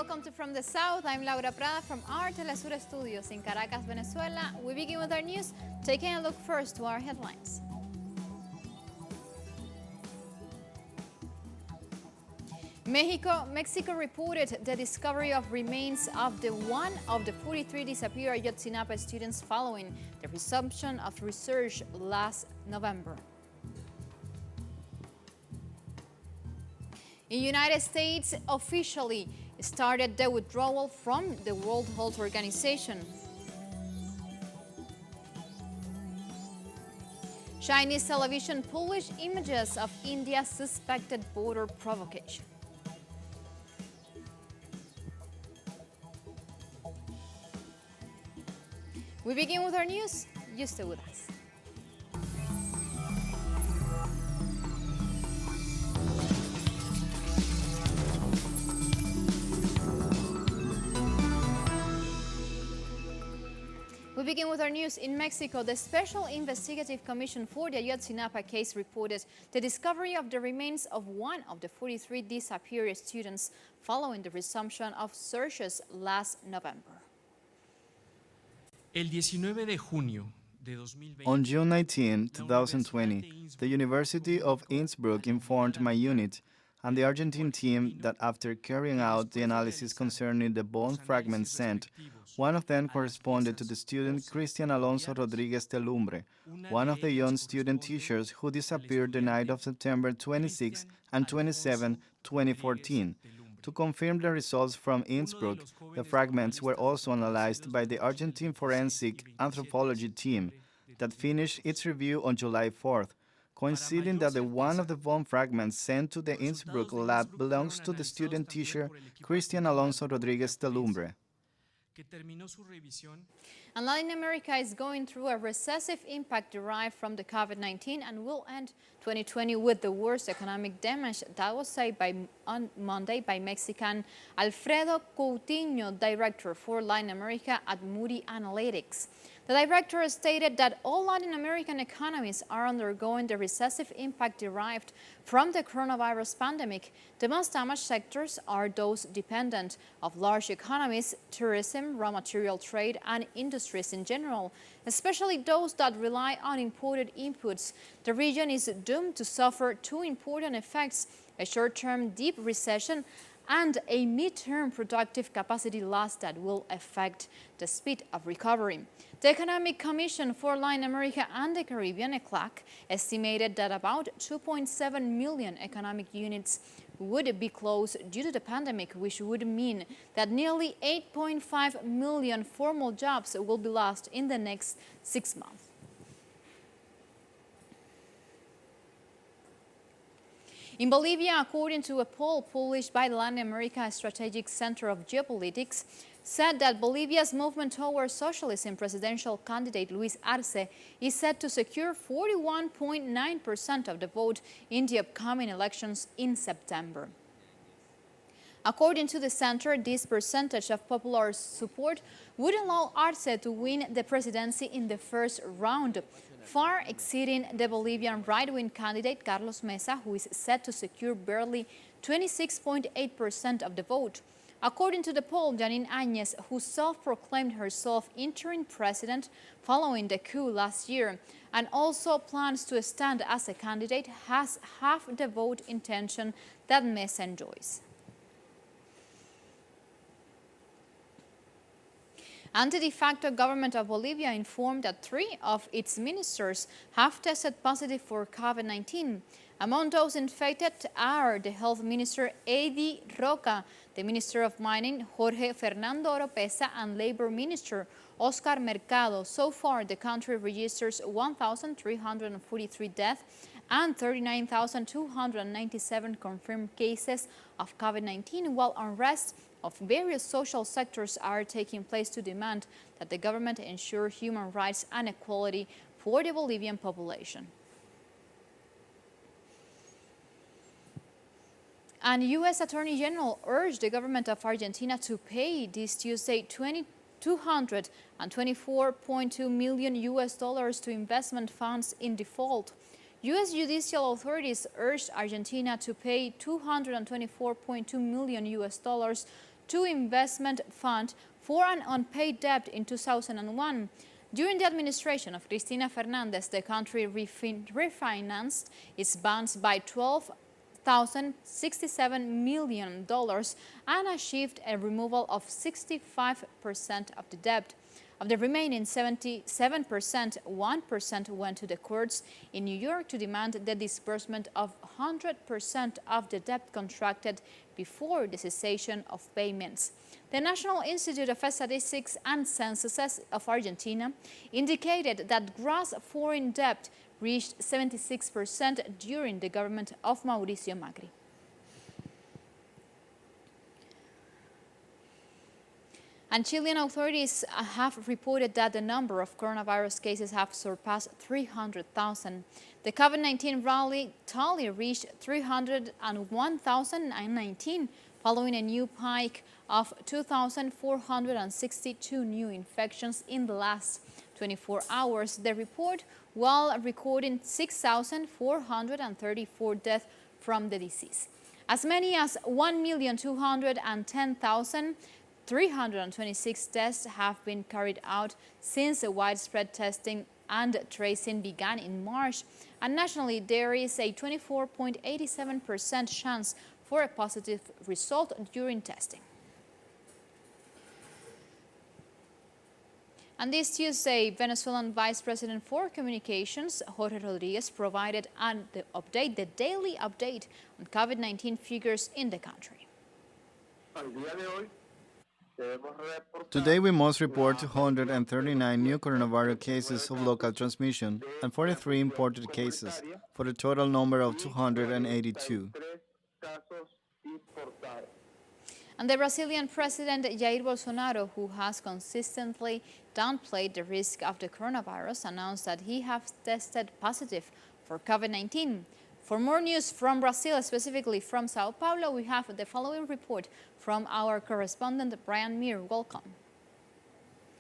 welcome to From the South. I'm Laura Prada from our Telesur studios in Caracas, Venezuela. We begin with our news, taking a look first to our headlines. Mexico reported the discovery of remains of one of the 43 disappeared Ayotzinapa students following the resumption of research last November. In the United States, officially started the withdrawal from the World Health Organization. Chinese television published images of India's suspected border provocation. We begin with our news. You stay with us. We begin with our news. In Mexico, the Special Investigative Commission for the Ayotzinapa case reported the discovery of the remains of one of the 43 disappeared students following the resumption of searches last November. On June 19, 2020, the University of Innsbruck informed my unit and the Argentine team that after carrying out the analysis concerning the bone fragments sent, one of them corresponded to the student Cristian Alonso Rodriguez Telumbre, one of the young student teachers who disappeared the night of September 26 and 27, 2014. To confirm the results from Innsbruck, the fragments were also analyzed by the Argentine Forensic Anthropology team that finished its review on July 4th, coinciding that one of the bone fragments sent to the Innsbruck lab belongs to the student teacher Cristian Alonso Rodriguez Telumbre. And Latin America is going through a recessive impact derived from the COVID-19 and will end 2020 with the worst economic damage. That was said on Monday by Mexican Alfredo Coutinho, director for Latin America at Moody Analytics. The director stated that all Latin American economies are undergoing the recessive impact derived from the coronavirus pandemic. The most damaged sectors are those dependent of large economies, tourism, raw material trade, and industries in general, especially those that rely on imported inputs. The region is doomed to suffer two important effects: a short-term deep recession and a mid-term productive capacity loss that will affect the speed of recovery. The Economic Commission for Latin America and the Caribbean, ECLAC, estimated that about 2.7 million economic units would be closed due to the pandemic, which would mean that nearly 8.5 million formal jobs will be lost in the next 6 months. In Bolivia, according to a poll published by the Latin America Strategic Center of Geopolitics, said that Bolivia's movement towards socialism presidential candidate Luis Arce is set to secure 41.9% of the vote in the upcoming elections in September. According to the center, this percentage of popular support would allow Arce to win the presidency in the first round, far exceeding the Bolivian right-wing candidate Carlos Mesa, who is set to secure barely 26.8% of the vote. According to the poll, Janine Áñez, who self-proclaimed herself interim president following the coup last year and also plans to stand as a candidate, has half the vote intention that Mesa enjoys. And the de facto government of Bolivia informed that 3 of its ministers have tested positive for COVID-19. Among those infected are the Health Minister Edi Roca, the Minister of Mining Jorge Fernando Oropesa, and Labor Minister Oscar Mercado. So far, the country registers 1,343 deaths and 39,297 confirmed cases of COVID-19, while unrest of various social sectors are taking place to demand that the government ensure human rights and equality for the Bolivian population. And U.S. Attorney General urged the government of Argentina to pay this Tuesday $224.2 million to investment funds in default. U.S. judicial authorities urged Argentina to pay $224.2 million II investment fund for an unpaid debt in 2001. During the administration of Cristina Fernández, the country refinanced its bonds by $12,067 million and achieved a removal of 65% of the debt. Of the remaining 77%, 1% went to the courts in New York to demand the disbursement of 100% of the debt contracted before the cessation of payments. The National Institute of Statistics and Censuses of Argentina indicated that gross foreign debt reached 76% during the government of Mauricio Macri. And Chilean authorities have reported that the number of coronavirus cases have surpassed 300,000. The COVID-19 rally tally reached 301,019, following a new peak of 2,462 new infections in the last 24 hours. The report, while recording 6,434 deaths from the disease. As many as 1,210,326 tests have been carried out since the widespread testing and tracing began in March. And nationally, there is a 24.87% chance for a positive result during testing. And this Tuesday, Venezuelan Vice President for Communications, Jorge Rodriguez, provided the daily update on COVID-19 figures in the country. Today we must report 239 new coronavirus cases of local transmission and 43 imported cases, for a total number of 282. And the Brazilian President Jair Bolsonaro, who has consistently downplayed the risk of the coronavirus, announced that he has tested positive for COVID-19. For more news from Brazil, specifically from Sao Paulo, we have the following report from our correspondent, Brian Muir. Welcome.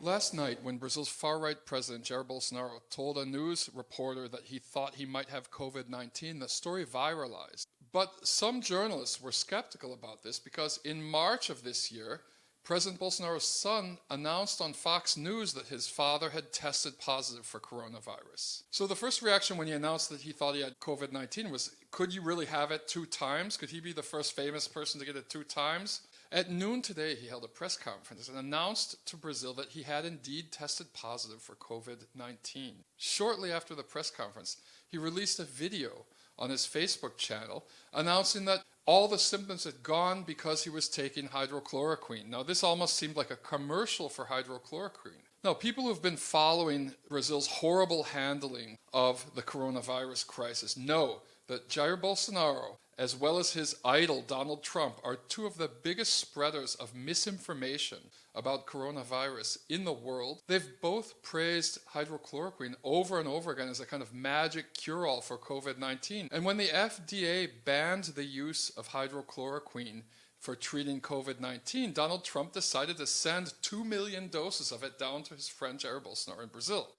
Last night, when Brazil's far-right president Jair Bolsonaro told a news reporter that he thought he might have COVID-19, the story viralized. But some journalists were skeptical about this because in March of this year, President Bolsonaro's son announced on Fox News that his father had tested positive for coronavirus. So the first reaction when he announced that he thought he had COVID-19 was, could you really have it 2 times? Could he be the first famous person to get it 2 times? At noon today, he held a press conference and announced to Brazil that he had indeed tested positive for COVID-19. Shortly after the press conference, he released a video on his Facebook channel announcing that all the symptoms had gone because he was taking hydrochloroquine. Now, this almost seemed like a commercial for hydrochloroquine. Now, people who've been following Brazil's horrible handling of the coronavirus crisis know that Jair Bolsonaro, as well as his idol Donald Trump, are 2 of the biggest spreaders of misinformation about coronavirus in the world. They've both praised hydrochloroquine over and over again as a kind of magic cure-all for COVID-19. And when the FDA banned the use of hydrochloroquine for treating COVID-19, Donald Trump decided to send 2 million doses of it down to his friend Jair Bolsonaro in Brazil.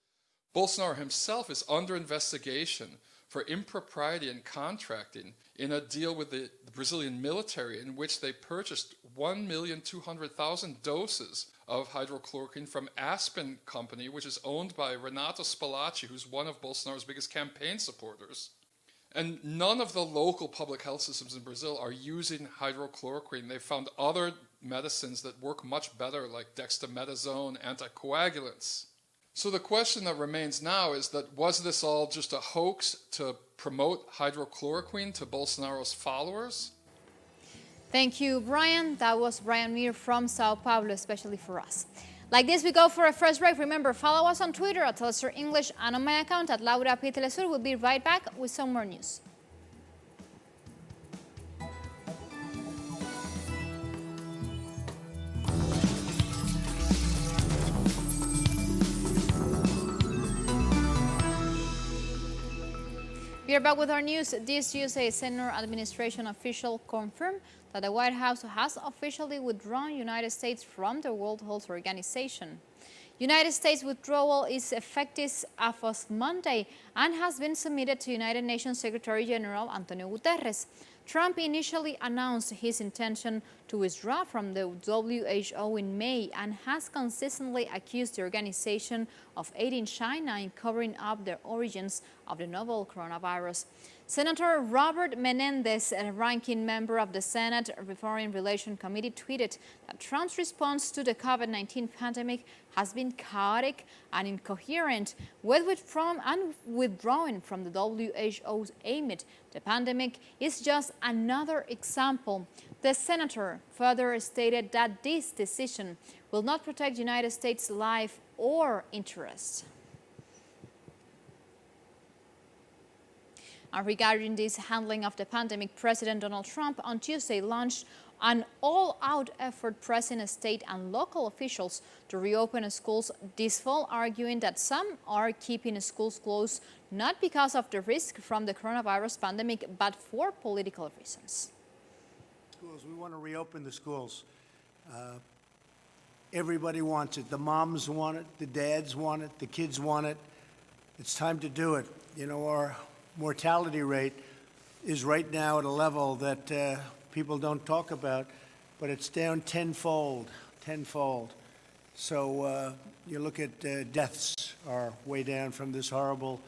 Bolsonaro himself is under investigation for impropriety in contracting in a deal with the Brazilian military in which they purchased 1,200,000 doses of hydrochloroquine from Aspen Company, which is owned by Renato Spalacci, who's one of Bolsonaro's biggest campaign supporters. And none of the local public health systems in Brazil are using hydrochloroquine. They've found other medicines that work much better, like dexamethasone, anticoagulants. So the question that remains now is that was this all just a hoax to promote hydrochloroquine to Bolsonaro's followers? Thank you, Brian. That was Brian Muir from Sao Paulo, especially for us. Like this, we go for a first break. Remember, follow us on Twitter at Telesur English and on my account at Laura P. Telesur. We'll be right back with some more news. We are back with our news. This Tuesday, a senior administration official confirmed that the White House has officially withdrawn United States from the World Health Organization. United States withdrawal is effective as of Monday and has been submitted to United Nations Secretary General Antonio Guterres. Trump initially announced his intention to withdraw from the WHO in May and has consistently accused the organization of aiding China in covering up the origins of the novel coronavirus. Senator Robert Menendez, a ranking member of the Senate Foreign Relations Committee, tweeted that Trump's response to the COVID-19 pandemic has been chaotic and incoherent, withdrawing from the WHO's aid. The pandemic is just another example. The senator further stated that this decision will not protect the United States' life or interests. And regarding this handling of the pandemic, President Donald Trump on Tuesday launched an all-out effort pressing state and local officials to reopen schools this fall, arguing that some are keeping schools closed not because of the risk from the coronavirus pandemic, but for political reasons. We want to reopen the schools. Everybody wants it. The moms want it, the dads want it, the kids want it. It's time to do it. You know, our mortality rate is right now at a level that people don't talk about, but it's down tenfold. So you look at deaths are way down from this horrible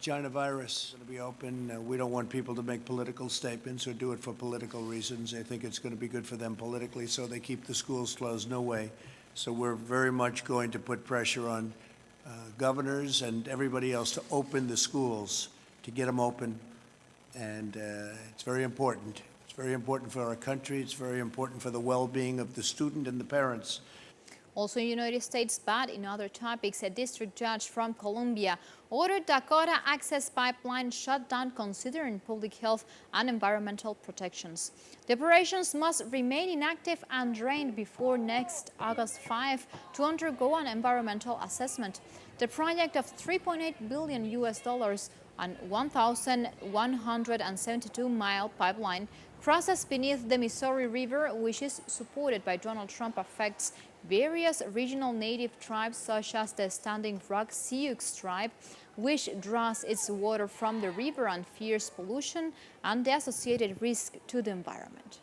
China virus. It's going to be open. We don't want people to make political statements or do it for political reasons. They think it's going to be good for them politically, so they keep the schools closed. No way. So we're very much going to put pressure on governors and everybody else to open the schools, to get them open. And it's very important. It's very important for our country. It's very important for the well-being of the student and the parents. Also in the United States, but in other topics, a district judge from Colombia ordered Dakota access pipeline shut down considering public health and environmental protections. The operations must remain inactive and drained before next August 5 to undergo an environmental assessment. The project of $3.8 billion and 1,172-mile pipeline crosses beneath the Missouri River, which is supported by Donald Trump, affects various regional native tribes such as the Standing Rock Sioux tribe, which draws its water from the river and fears pollution and the associated risk to the environment.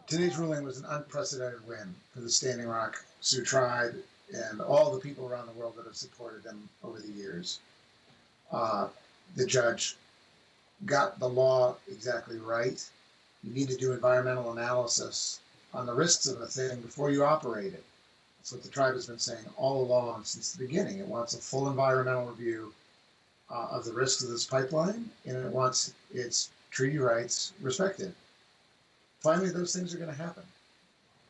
Today's ruling was an unprecedented win for the Standing Rock Sioux tribe and all the people around the world that have supported them over the years. The judge got the law exactly right. You need to do environmental analysis on the risks of a thing before you operate it. That's what the tribe has been saying all along since the beginning. It wants a full environmental review of the risks of this pipeline, and it wants its treaty rights respected. Finally, those things are going to happen.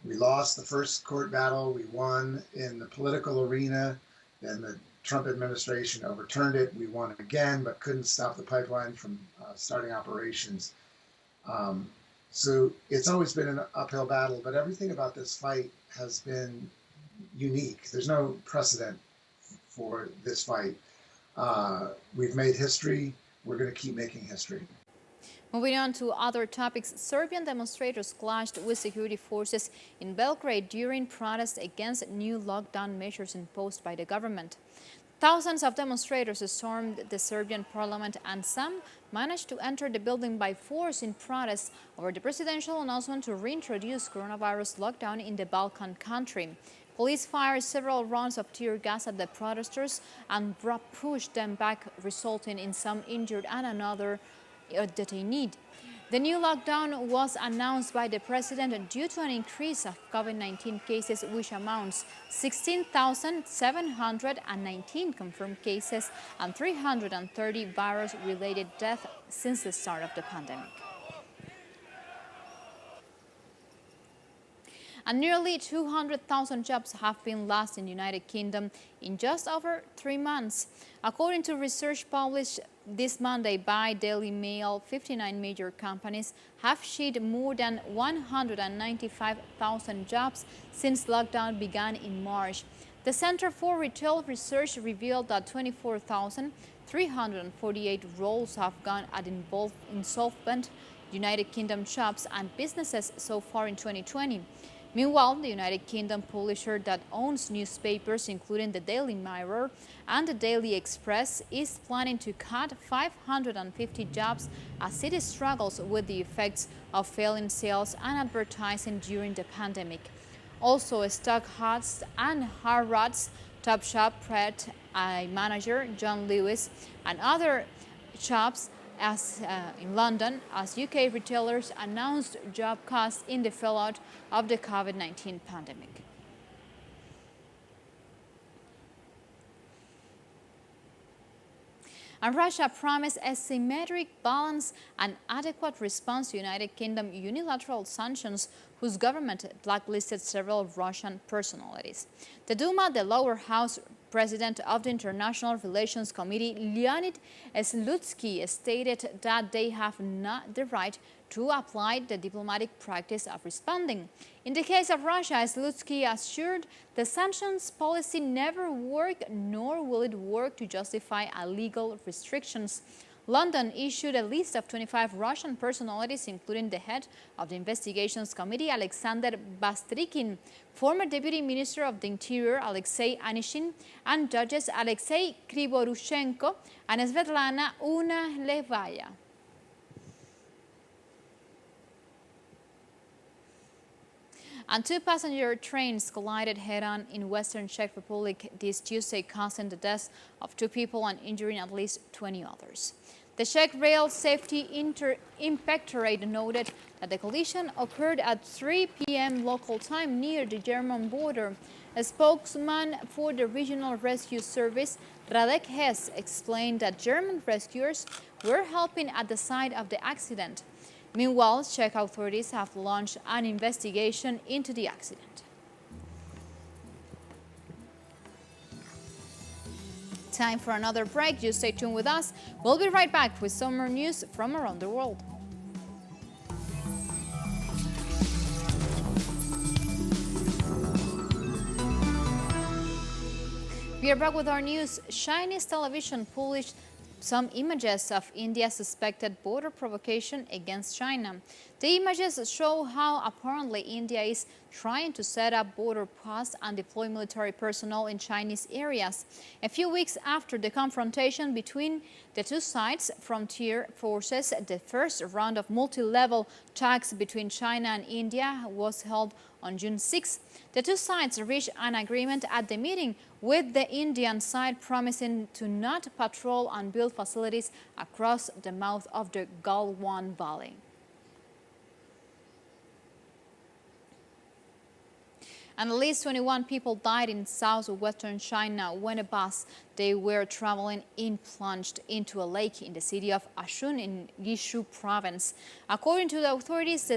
We lost the first court battle. We won in the political arena. Then the Trump administration overturned it. We won again, but couldn't stop the pipeline from starting operations. So it's always been an uphill battle, but everything about this fight has been unique. There's no precedent for this fight. We've made history. We're going to keep making history. Moving on to other topics, Serbian demonstrators clashed with security forces in Belgrade during protests against new lockdown measures imposed by the government. Thousands of demonstrators stormed the Serbian parliament, and some managed to enter the building by force in protest over the presidential announcement to reintroduce coronavirus lockdown in the Balkan country. Police fired several rounds of tear gas at the protesters and pushed them back, resulting in some injured and another detained. The new lockdown was announced by the president due to an increase of COVID-19 cases, which amounts 16,719 confirmed cases and 330 virus-related deaths since the start of the pandemic. And nearly 200,000 jobs have been lost in the United Kingdom in just over 3 months. According to research published this Monday by Daily Mail, 59 major companies have shed more than 195,000 jobs since lockdown began in March. The Center for Retail Research revealed that 24,348 roles have gone at insolvent United Kingdom shops and businesses so far in 2020. Meanwhile, the United Kingdom publisher that owns newspapers including the Daily Mirror and the Daily Express is planning to cut 550 jobs as it struggles with the effects of failing sales and advertising during the pandemic. Also, Stockhurst and Harrods Topshop Pret manager John Lewis and other shops in London as UK retailers announced job cuts in the fallout of the COVID-19 pandemic. And Russia promised a symmetric, balanced and adequate response to United Kingdom unilateral sanctions whose government blacklisted several Russian personalities. The Duma, the lower house president of the International Relations Committee, Leonid Slutsky, stated that they have not the right to apply the diplomatic practice of responding. In the case of Russia, Slutsky assured the sanctions policy never worked, nor will it work to justify illegal restrictions. London issued a list of 25 Russian personalities, including the head of the Investigations Committee, Alexander Bastrykin, former Deputy Minister of the Interior, Alexei Anishin, and judges Alexei Krivorushenko and Svetlana Unalevaya. And two passenger trains collided head-on in Western Czech Republic this Tuesday, causing the deaths of 2 people and injuring at least 20 others. The Czech Rail Safety Inspectorate noted that the collision occurred at 3 p.m. local time near the German border. A spokesman for the Regional Rescue Service, Radek Hess, explained that German rescuers were helping at the site of the accident. Meanwhile, Czech authorities have launched an investigation into the accident. Time for another break. You stay tuned with us. We'll be right back with some more news from around the world. We are back with our news. Chinese television published some images of India's suspected border provocation against China. The images show how apparently India is trying to set up border posts and deploy military personnel in Chinese areas. A few weeks after the confrontation between the two sides, frontier forces, the first round of multi-level talks between China and India was held on June 6. The two sides reached an agreement at the meeting, with the Indian side promising to not patrol and build facilities across the mouth of the Galwan Valley. And at least 21 people died in southwestern China when a bus they were traveling in plunged into a lake in the city of Ashun in Guizhou province. According to the authorities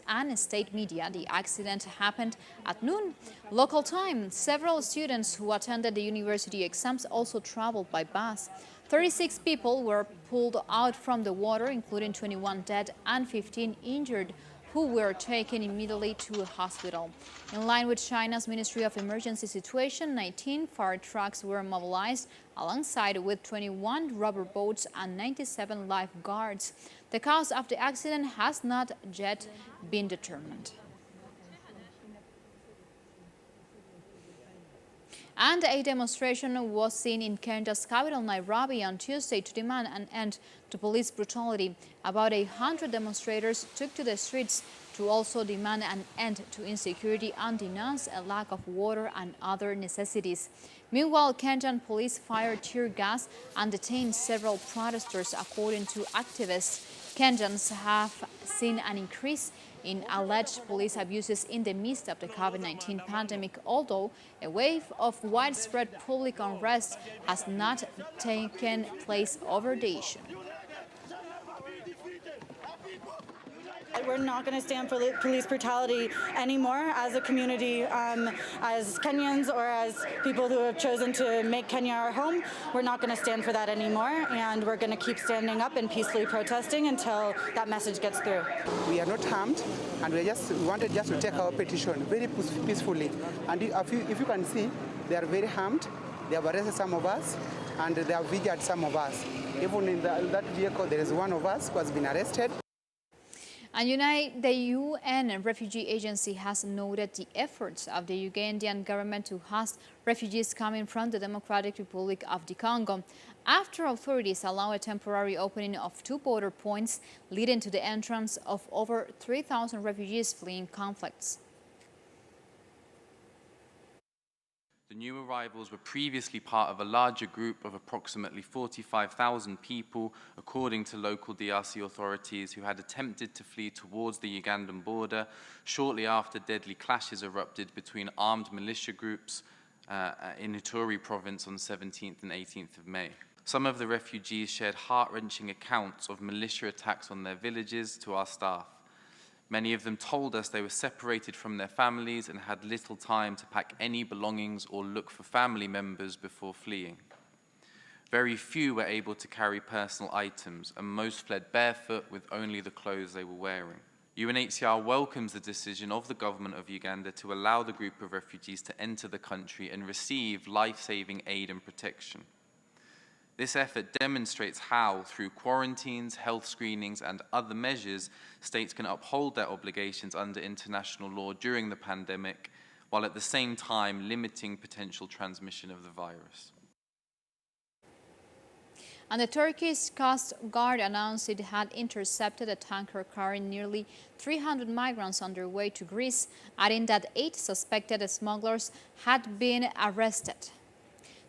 and state media, the accident happened at noon local time. Several students who attended the university exams also traveled by bus. 36 people were pulled out from the water, including 21 dead and 15 injured, who were taken immediately to a hospital. In line with China's Ministry of Emergency Situation, 19 fire trucks were mobilized alongside with 21 rubber boats and 97 lifeguards. The cause of the accident has not yet been determined. And a demonstration was seen in Kenya's capital, Nairobi, on Tuesday to demand an end to police brutality. About 100 demonstrators took to the streets to also demand an end to insecurity and denounce a lack of water and other necessities. Meanwhile, Kenyan police fired tear gas and detained several protesters, according to activists. Kenyans have seen an increase in alleged police abuses in the midst of the COVID-19 pandemic, although a wave of widespread public unrest has not taken place over the issue. We're not going to stand for police brutality anymore as a community, as Kenyans or as people who have chosen to make Kenya our home. We're not going to stand for that anymore, and we're going to keep standing up and peacefully protesting until that message gets through. We are not harmed, and we wanted just to take our petition very peacefully. And if you can see, they are very harmed. They have arrested some of us, and they have injured some of us. Even in that vehicle, there is one of us who has been arrested. And the UN Refugee Agency has noted the efforts of the Ugandan government to host refugees coming from the Democratic Republic of the Congo, after authorities allow a temporary opening of 2 border points leading to the entrance of over 3,000 refugees fleeing conflicts. The new arrivals were previously part of a larger group of approximately 45,000 people, according to local DRC authorities, who had attempted to flee towards the Ugandan border shortly after deadly clashes erupted between armed militia groups in Ituri province on 17th and 18th of May. Some of the refugees shared heart-wrenching accounts of militia attacks on their villages to our staff. Many of them told us they were separated from their families and had little time to pack any belongings or look for family members before fleeing. Very few were able to carry personal items, and most fled barefoot with only the clothes they were wearing. UNHCR welcomes the decision of the government of Uganda to allow the group of refugees to enter the country and receive life-saving aid and protection. This effort demonstrates how, through quarantines, health screenings, and other measures, states can uphold their obligations under international law during the pandemic, while at the same time limiting potential transmission of the virus. And the Turkish Coast Guard announced it had intercepted a tanker carrying nearly 300 migrants on their way to Greece, adding that 8 suspected smugglers had been arrested.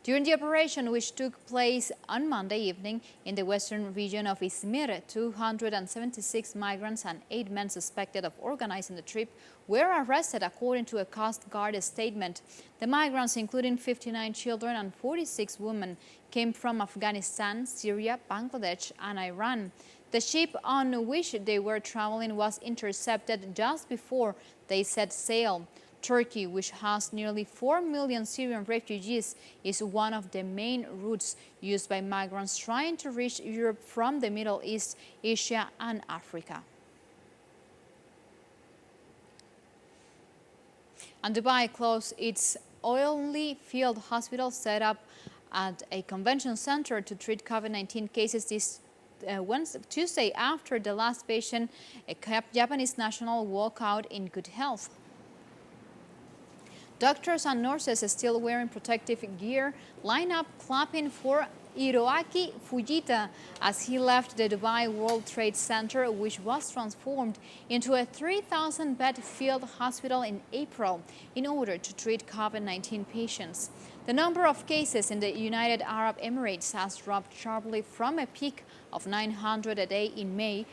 During the operation, which took place on Monday evening in the western region of Izmir, 276 migrants and 8 men suspected of organizing the trip were arrested, according to a Coast Guard statement. The migrants, including 59 children and 46 women, came from Afghanistan, Syria, Bangladesh, and Iran. The ship on which they were traveling was intercepted just before they set sail. Turkey, which has nearly 4 million Syrian refugees, is one of the main routes used by migrants trying to reach Europe from the Middle East, Asia, and Africa. And Dubai closed its only field hospital set up at a convention center to treat COVID-19 cases this Tuesday, after the last patient, a Japanese national, walked out in good health. Doctors and nurses still wearing protective gear line up clapping for Hiroaki Fujita as he left the Dubai World Trade Center, which was transformed into a 3,000-bed field hospital in April in order to treat COVID-19 patients. The number of cases in the United Arab Emirates has dropped sharply from a peak of 900 a day in May.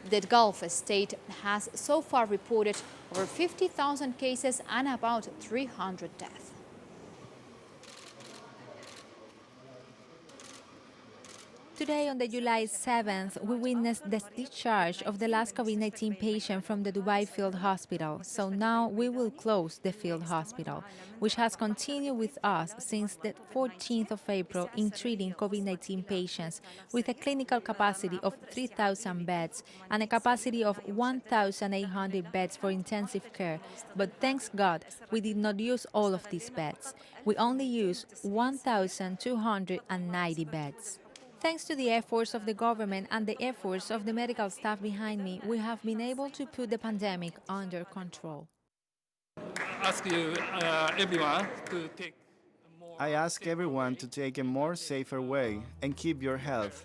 The Gulf state has so far reported over 50,000 cases and about 300 deaths. Today, on the July 7th, we witnessed the discharge of the last COVID-19 patient from the Dubai Field Hospital. So now we will close the field hospital, which has continued with us since the 14th of April in treating COVID-19 patients with a clinical capacity of 3,000 beds and a capacity of 1,800 beds for intensive care. But thanks God, we did not use all of these beds. We only used 1,290 beds. Thanks to the efforts of the government and the efforts of the medical staff behind me, we have been able to put the pandemic under control. I ask everyone to take a more safer way and keep your health.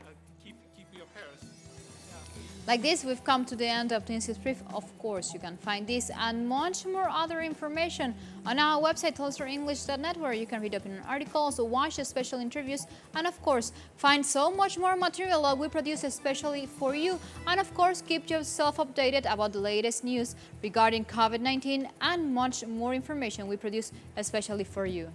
Like this, we've come to the end of today's brief. Of course, you can find this and much more other information on our website, TulsaEnglish.net, where you can read opinion articles, watch special interviews, and of course, find so much more material that we produce especially for you. And of course, keep yourself updated about the latest news regarding COVID-19 and much more information we produce especially for you.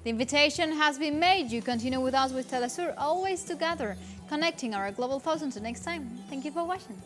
The invitation has been made. You continue with us with Telesur, always together, connecting our global thousands. Until next time, thank you for watching.